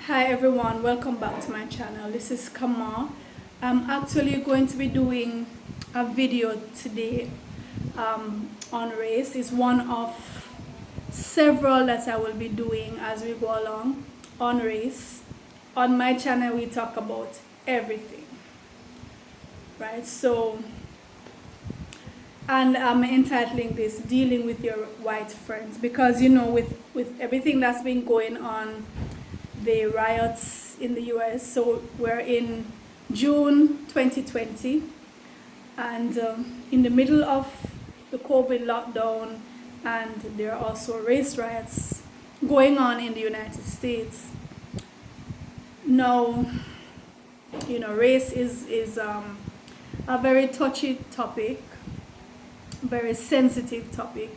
Hi everyone, welcome back to my channel. This is Kamau. I'm actually going to be doing a video today on race. It's one of several that I will be doing as we go along on race. On my channel we talk about everything, right? And I'm entitling this Dealing with Your White Friends, because with everything that's been going on, the riots in the US. So we're in June 2020, and in the middle of the COVID lockdown, and there are also race riots going on in the United States. Now, race is a very touchy topic, very sensitive topic.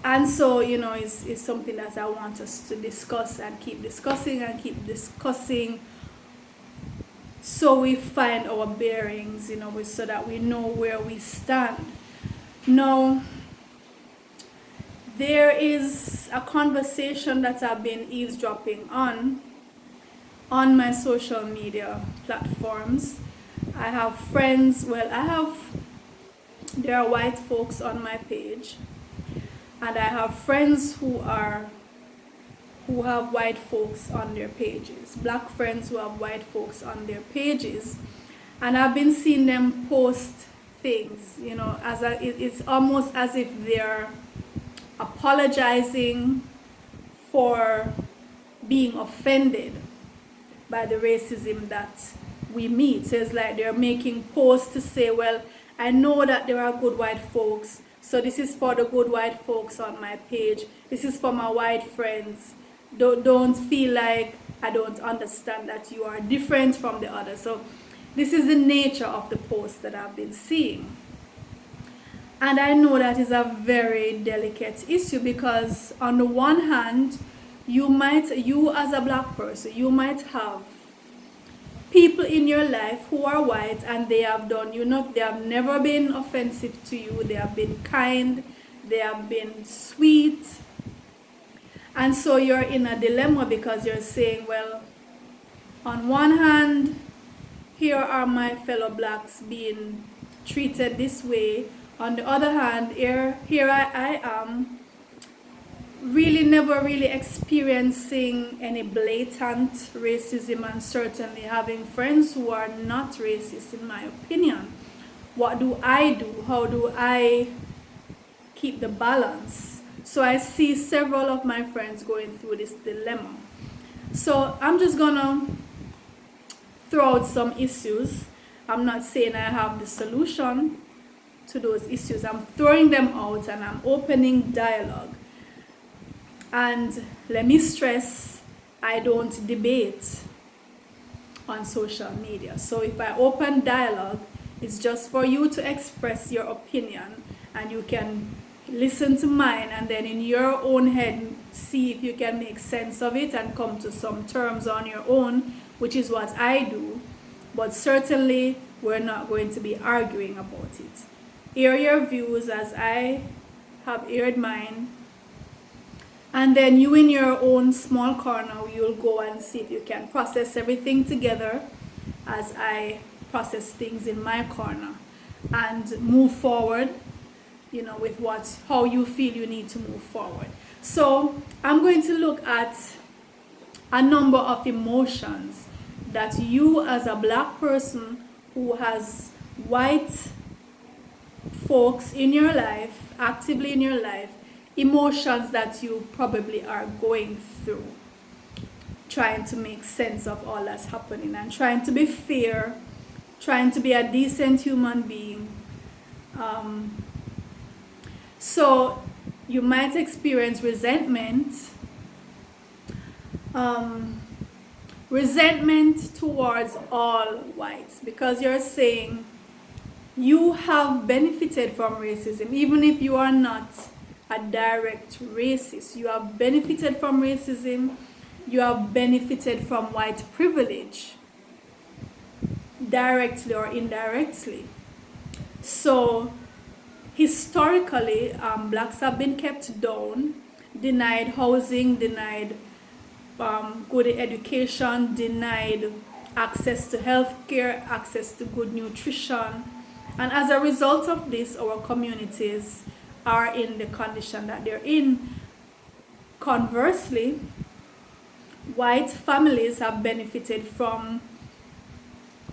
And so, it's something that I want us to discuss and keep discussing so we find our bearings, so that we know where we stand. Now, there is a conversation that I've been eavesdropping on my social media platforms. I have friends, there are white folks on my page. And I have friends who have white folks on their pages, black friends who have white folks on their pages, and I've been seeing them post things, it's almost as if they're apologizing for being offended by the racism that we meet. So it's like they're making posts to say, well, I know that there are good white folks, so this is for the good white folks on my page. This is for my white friends. Don't feel like I don't understand that you are different from the others. So this is the nature of the post that I've been seeing. And I know that is a very delicate issue, because on the one hand, you as a black person, you might have people in your life who are white, and they have never been offensive to you. They have been kind, they have been sweet, and so you're in a dilemma, because you're saying, well, on one hand, here are my fellow blacks being treated this way. On the other hand, here I am, really never really experiencing any blatant racism, and certainly having friends who are not racist, in my opinion. What do I do? How do I keep the balance? So I see several of my friends going through this dilemma. So I'm just gonna throw out some issues. I'm not saying I have the solution to those issues. I'm throwing them out and I'm opening dialogue. And let me stress, I don't debate on social media. So if I open dialogue, it's just for you to express your opinion, and you can listen to mine, and then in your own head see if you can make sense of it and come to some terms on your own, which is what I do. But certainly we're not going to be arguing about it. Air your views as I have aired mine, and then you, in your own small corner, you'll go and see if you can process everything together as I process things in my corner, and move forward, with how you feel you need to move forward. So I'm going to look at a number of emotions that you, as a black person who has white folks in your life, actively in your life, emotions that you probably are going through, trying to make sense of all that's happening, and trying to be fair, trying to be a decent human being. So you might experience resentment towards all whites, because you're saying you have benefited from racism, even if you are not a direct racist. You have benefited from racism, you have benefited from white privilege, directly or indirectly. So historically, blacks have been kept down, denied housing, denied good education, denied access to healthcare, access to good nutrition. And as a result of this, our communities are in the condition that they're in. Conversely, white families have benefited from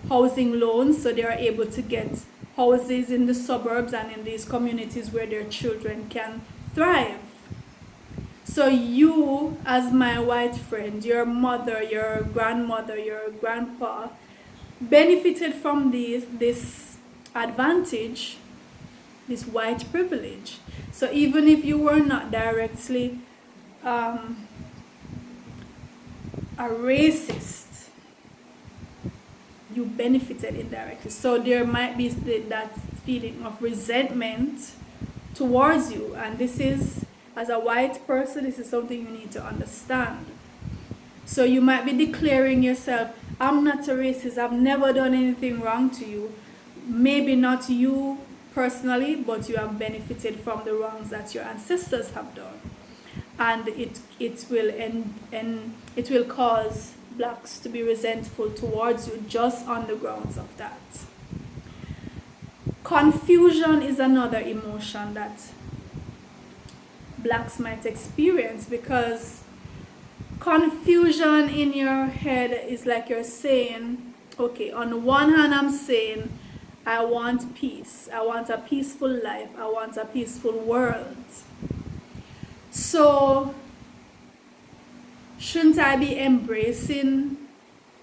housing loans, so they are able to get houses in the suburbs and in these communities where their children can thrive. So you, as my white friend, your mother, your grandmother, your grandpa, benefited from this advantage, this white privilege. So even if you were not directly a racist, you benefited indirectly. So there might be that feeling of resentment towards you, and this is, as a white person, this is something you need to understand. So you might be declaring yourself, I'm not a racist, I've never done anything wrong to you. Maybe not you personally, but you have benefited from the wrongs that your ancestors have done. And it will cause blacks to be resentful towards you just on the grounds of that. Confusion is another emotion that blacks might experience, because confusion in your head is like you're saying, okay, on the one hand I'm saying I want peace, I want a peaceful life, I want a peaceful world. So shouldn't I be embracing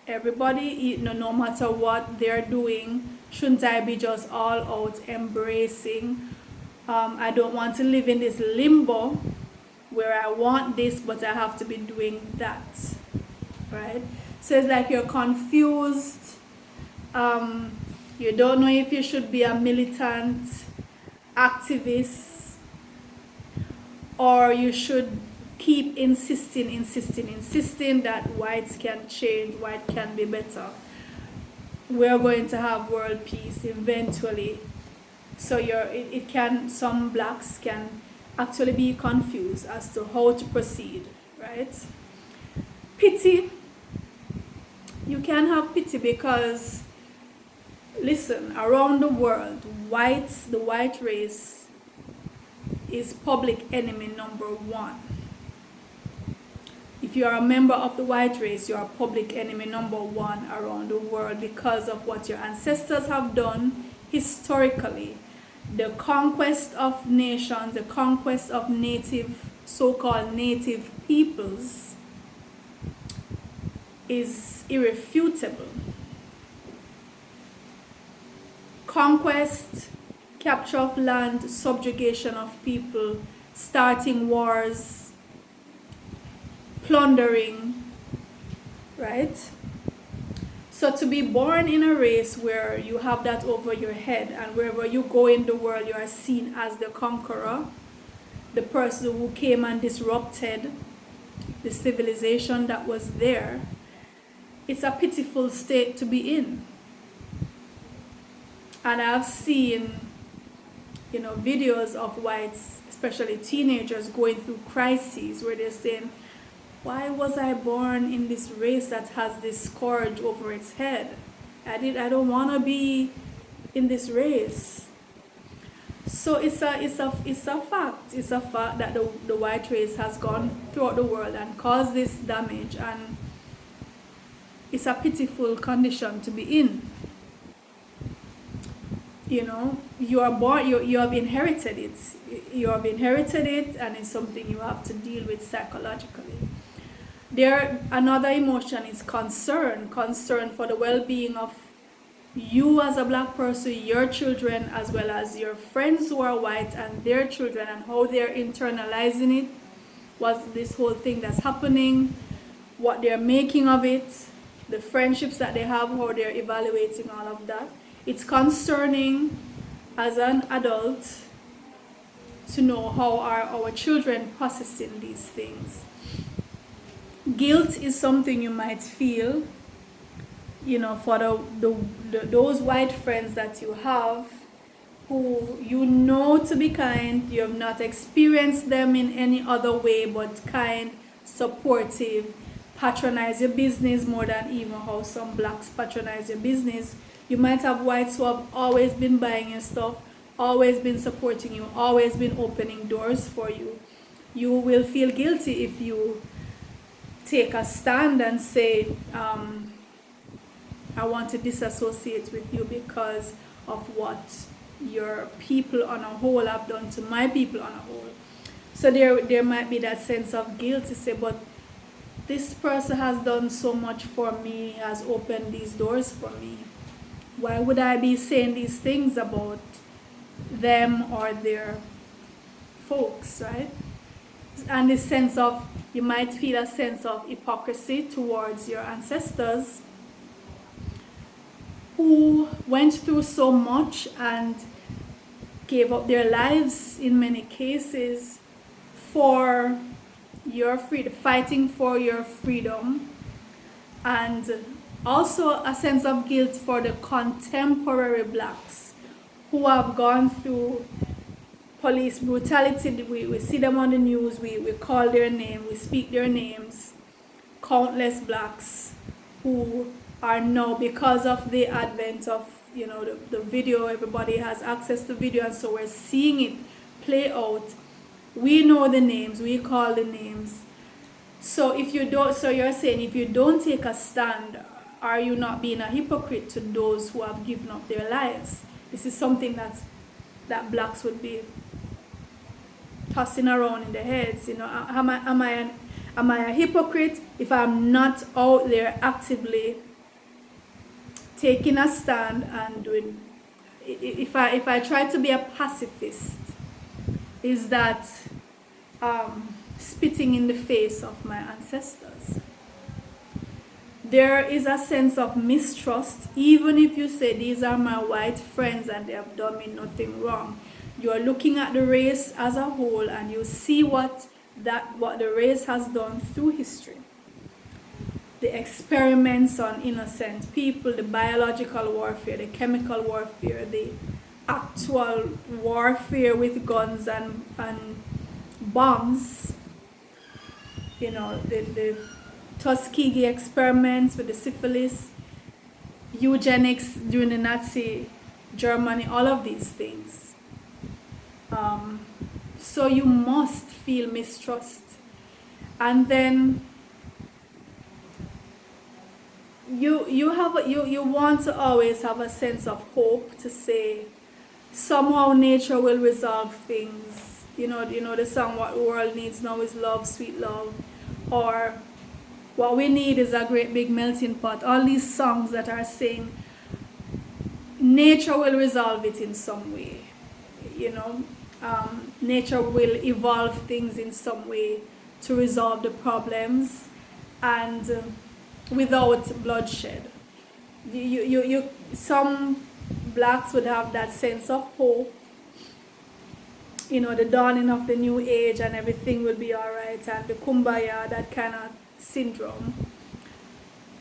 everybody, no matter what they're doing? Shouldn't I be just all out embracing? I don't want to live in this limbo where I want this, but I have to be doing that, right? So it's like you're confused. You don't know if you should be a militant activist, or you should keep insisting that whites can change, white can be better. We're going to have world peace eventually. So some blacks can actually be confused as to how to proceed, right? Pity. You can have pity because, listen, around the world, the white race is public enemy number one. If you are a member of the white race, you are public enemy number one around the world because of what your ancestors have done historically. The conquest of nations, the conquest of so-called native peoples is irrefutable. Conquest, capture of land, subjugation of people, starting wars, plundering, right? So to be born in a race where you have that over your head, and wherever you go in the world you are seen as the conqueror, the person who came and disrupted the civilization that was there, it's a pitiful state to be in. And I've seen, videos of whites, especially teenagers, going through crises where they're saying, why was I born in this race that has this scourge over its head? I don't want to be in this race. So it's a fact. It's a fact that the white race has gone throughout the world and caused this damage, and it's a pitiful condition to be in. You are born, you have inherited it. You have inherited it, and it's something you have to deal with psychologically. Another emotion is concern for the well-being of you as a black person, your children, as well as your friends who are white and their children, and how they're internalizing it, what's this whole thing that's happening, what they're making of it, the friendships that they have, how they're evaluating all of that. It's concerning as an adult to know how are our children processing these things. Guilt is something you might feel, for those white friends that you have who to be kind. You have not experienced them in any other way but kind, supportive, patronize your business more than even how some blacks patronize your business. You might have whites who have always been buying your stuff, always been supporting you, always been opening doors for you. You will feel guilty if you take a stand and say, I want to disassociate with you because of what your people on a whole have done to my people on a whole. So there might be that sense of guilt to say, but this person has done so much for me, has opened these doors for me. Why would I be saying these things about them or their folks, right? And this sense of, you might feel a sense of hypocrisy towards your ancestors who went through so much and gave up their lives in many cases for your freedom, fighting for your freedom, and also a sense of guilt for the contemporary blacks who have gone through police brutality. We see them on the news, we call their name, we speak their names. Countless blacks who are now, because of the advent of the video, everybody has access to video, and so we're seeing it play out. We know the names, we call the names. So you're saying if you don't take a stand, are you not being a hypocrite to those who have given up their lives? This is something that blacks would be tossing around in their heads. Am I a hypocrite if I'm not out there actively taking a stand and doing? If I try to be a pacifist, is that spitting in the face of my ancestors? There is a sense of mistrust, even if you say these are my white friends and they have done me nothing wrong. You are looking at the race as a whole and you see what the race has done through history. The experiments on innocent people, the biological warfare, the chemical warfare, the actual warfare with guns and bombs, the Tuskegee experiments with the syphilis, eugenics during the Nazi Germany, all of these things. So you must feel mistrust. And then you want to always have a sense of hope to say somehow nature will resolve things. The song, what the world needs now is love, sweet love, or what we need is a great big melting pot. All these songs that are saying nature will resolve it in some way. Nature will evolve things in some way to resolve the problems and without bloodshed. Some blacks would have that sense of hope, the dawning of the new age and everything will be all right, and the kumbaya, that kind of syndrome.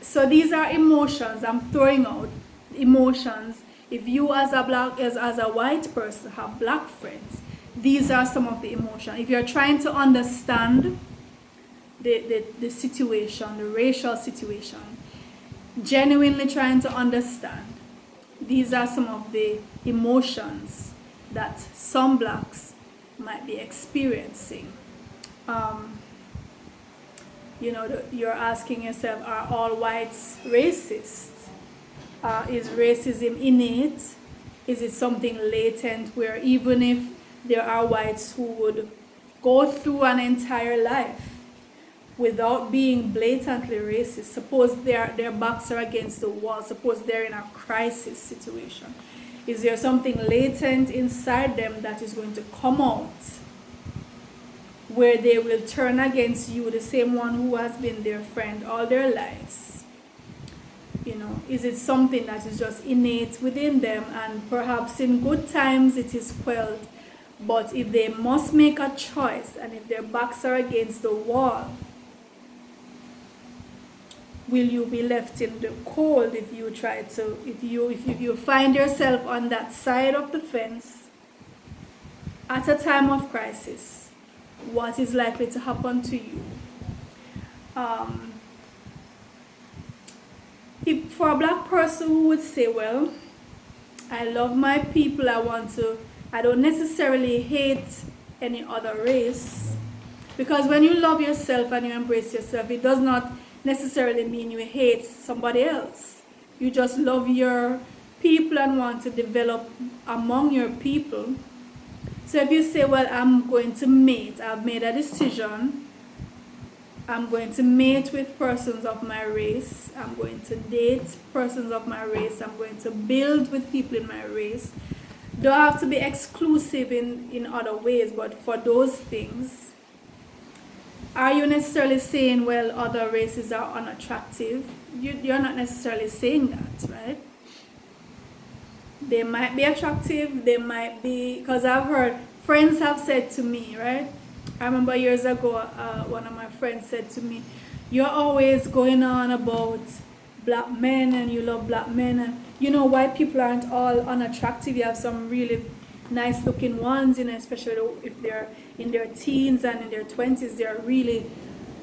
So these are emotions. I'm throwing out emotions. If you as a white person have black friends, these are some of the emotions. If you're trying to understand the situation, the racial situation, genuinely trying to understand, these are some of the emotions that some blacks might be experiencing. You're asking yourself, are all whites racist? Is racism innate? Is it something latent where even if there are whites who would go through an entire life without being blatantly racist, suppose their backs are against the wall, suppose they're in a crisis situation, is there something latent inside them that is going to come out where they will turn against you, the same one who has been their friend all their lives? Is it something that is just innate within them, and perhaps in good times it is quelled, but if they must make a choice and if their backs are against the wall, will you be left in the cold if you find yourself on that side of the fence at a time of crisis? What is likely to happen to you? for a black person who would say, well, I love my people, I don't necessarily hate any other race. Because when you love yourself and you embrace yourself, it does not necessarily mean you hate somebody else. You just love your people and want to develop among your people. So if you say, well, I'm going to mate, I've made a decision, I'm going to mate with persons of my race, I'm going to date persons of my race, I'm going to build with people in my race. Don't have to be exclusive in other ways, but for those things, are you necessarily saying, well, other races are unattractive? You're not necessarily saying that, right? They might be attractive, they might be, because I've heard, friends have said to me, right? I remember years ago, one of my friends said to me, you're always going on about black men and you love black men. And, you know, white people aren't all unattractive. You have some really nice looking ones, you know, especially if they're in their teens and in their 20s, they're really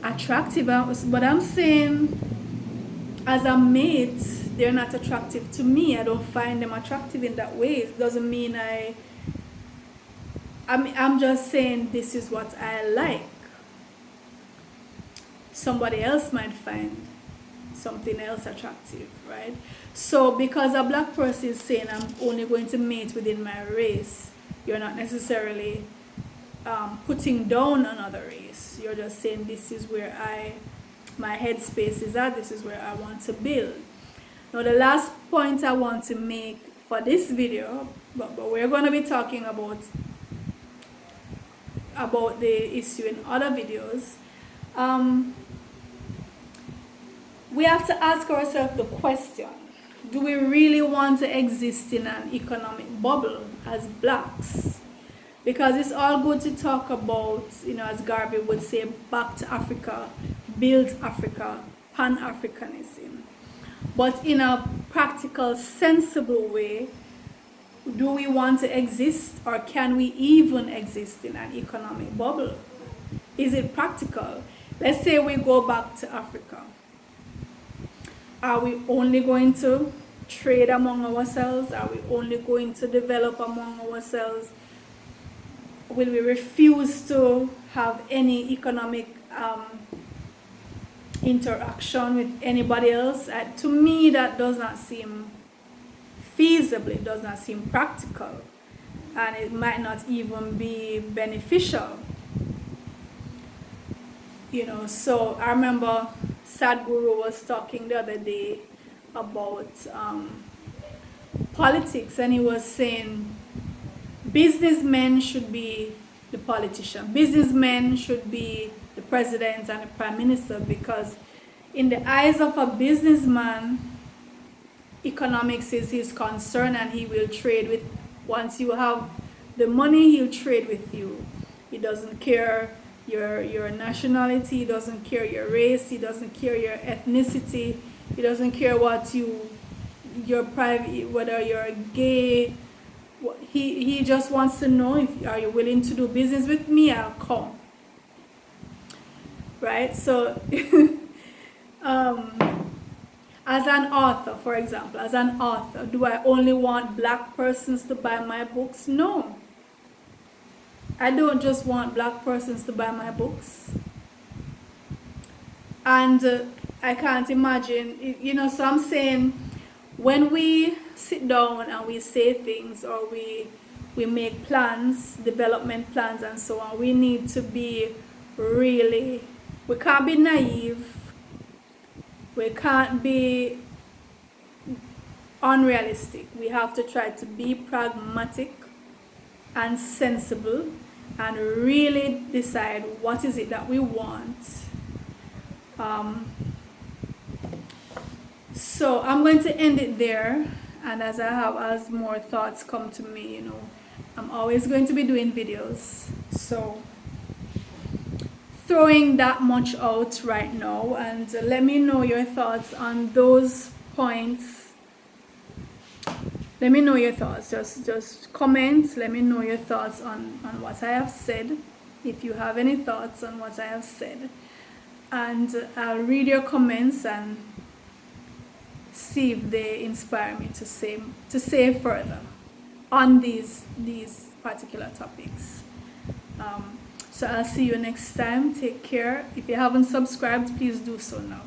attractive. But I'm saying, as a mate, they're not attractive to me. I don't find them attractive in that way. It doesn't mean I'm just saying this is what I like. Somebody else might find something else attractive, right? So because a black person is saying I'm only going to mate within my race, you're not necessarily putting down another race. You're just saying this is where my headspace is at, this is where I want to build. Now the last point I want to make for this video, but we're going to be talking about the issue in other videos. We have to ask ourselves the question, do we really want to exist in an economic bubble as blacks? Because it's all good to talk about, you know, as Garvey would say, back to Africa, build Africa, Pan-Africanism. But in a practical, sensible way, do we want to exist, or can we even exist in an economic bubble? Is it practical? Let's say we go back to Africa. Are we only going to trade among ourselves? Are we only going to develop among ourselves? Will we refuse to have any economic interaction with anybody else? To me, that does not seem feasible. It does not seem practical, and it might not even be beneficial. You know, so I remember Sadhguru was talking the other day about politics, and he was saying businessmen should be the politician. Businessmen should be the president and the prime minister, because in the eyes of a businessman, economics is his concern, and he will trade with, once you have the money, he'll trade with you. He doesn't care your nationality, he doesn't care your race, he doesn't care your ethnicity, he doesn't care what your private, whether you're gay. He just wants to know, if are you willing to do business with me, I'll come. Right? So as an author, for example, as an author, do I only want black persons to buy my books? No. I don't just want black persons to buy my books. And I can't imagine, you know, so I'm saying, when we sit down and we say things, or we make plans, development plans and so on, we need to be really, we can't be naive, we can't be unrealistic. We have to try to be pragmatic and sensible and really decide what is it that we want. So I'm going to end it there, and as more thoughts come to me, you know, I'm always going to be doing videos. So throwing that much out right now, and let me know your thoughts on those points. Let me know your thoughts. Just comment. Let me know your thoughts on what I have said, if you have any thoughts on what I have said. And I'll read your comments and see if they inspire me to say further on these particular topics. So I'll see you next time. Take care. If you haven't subscribed, please do so now.